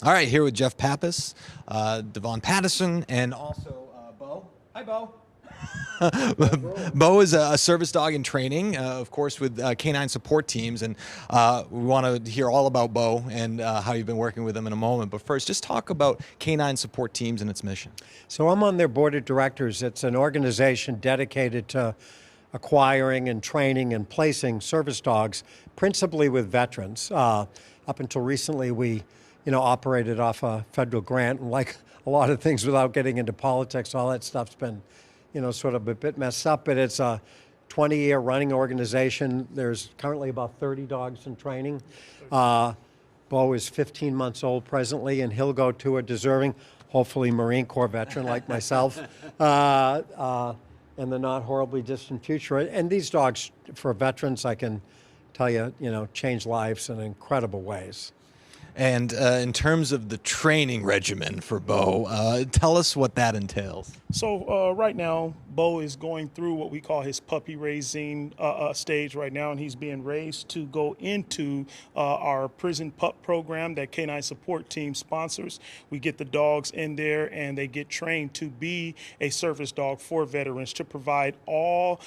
All right, here with Jeff Papows, Da'Von Patterson, and also Bo. Hi, Bo. Bo is a service dog in training, of course, with Canine Support Teams, and we want to hear all about Bo and how you've been working with him in a moment. But first, just talk about Canine Support Teams and its mission. So I'm on their board of directors. It's an organization dedicated to acquiring and training and placing service dogs, principally with veterans. Up until recently, we operated off a federal grant, and like a lot of things without getting into politics, all that stuff's been sort of a bit messed up, but it's a 20-year running organization. There's currently about 30 dogs in training. Bo is 15 months old presently, and he'll go to a deserving, hopefully Marine Corps veteran like myself, in the not horribly distant future. And these dogs, for veterans, I can tell you, change lives in incredible ways. And in terms of the training regimen for Bo, tell us what that entails. So right now, Bo is going through what we call his puppy raising stage right now, and he's being raised to go into our prison pup program that Canine Support Team sponsors. We get the dogs in there, and they get trained to be a service dog for veterans, to provide all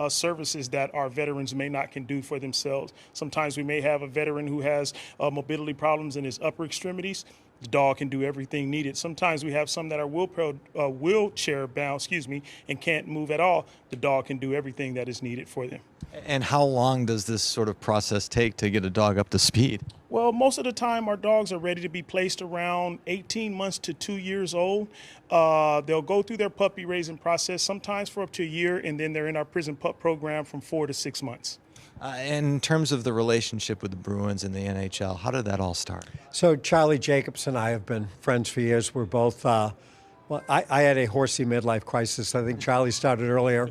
services that our veterans may not can do for themselves. Sometimes we may have a veteran who has mobility problems in his upper extremities. The dog can do everything needed. Sometimes we have some that are wheelchair bound, and can't move at all. The dog can do everything that is needed for them. And how long does this sort of process take to get a dog up to speed? Well, most of the time our dogs are ready to be placed around 18 months to 2 years old. They'll go through their puppy raising process, sometimes for up to a year, and then they're in our prison pup program from 4 to 6 months. In terms of the relationship with the Bruins and the NHL, how did that all start? So Charlie Jacobs and I have been friends for years. We're both, I had a horsey midlife crisis. I think Charlie started earlier.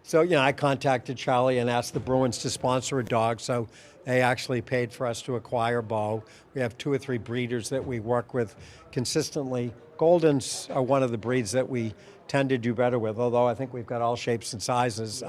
So I contacted Charlie and asked the Bruins to sponsor a dog. So they actually paid for us to acquire Bo. We have 2 or 3 breeders that we work with consistently. Goldens are one of the breeds that we tend to do better with, although I think we've got all shapes and sizes.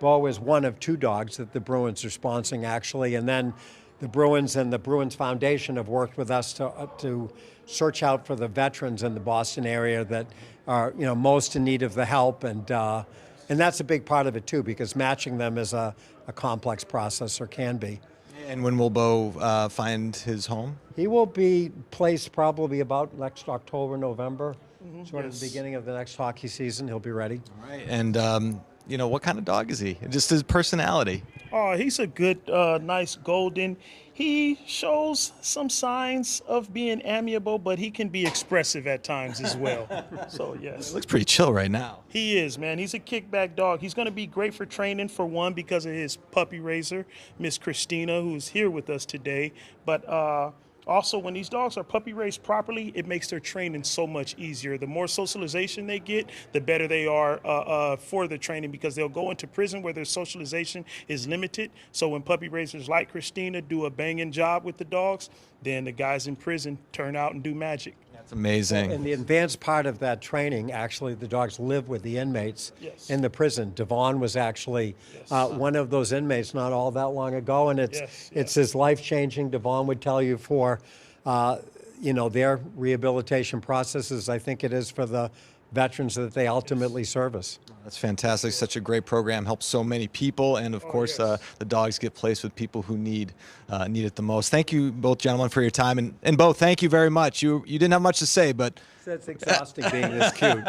Bo is one of 2 dogs that the Bruins are sponsoring, actually, and then the Bruins and the Bruins Foundation have worked with us to search out for the veterans in the Boston area that are most in need of the help, and that's a big part of it too, because matching them is a complex process, or can be. And when will Bo find his home? He will be placed probably about next October, November, sort of the beginning of the next hockey season. He'll be ready. All right. And what kind of dog is he? Just his personality. Oh, he's a good, nice golden. He shows some signs of being amiable, but he can be expressive at times as well. So, yes. He looks pretty chill right now. He is, man. He's a kickback dog. He's going to be great for training, for one, because of his puppy raiser, Miss Christina, who's here with us today. But also, when these dogs are puppy raised properly, it makes their training so much easier. The more socialization they get, the better they are for the training, because they'll go into prison where their socialization is limited. So when puppy raisers like Christina do a banging job with the dogs, then the guys in prison turn out and do magic. That's amazing. In the advanced part of that training, actually, the dogs live with the inmates in the prison. Da'Von was actually one of those inmates not all that long ago, and it's as life-changing, Da'Von would tell you, for their rehabilitation processes. I think it is for the veterans that they ultimately service. That's fantastic. Such a great program. Helps so many people, and of course the dogs get placed with people who need it the most. Thank you both gentlemen for your time, and Bo, thank you very much. You didn't have much to say, but It's exhausting being this cute,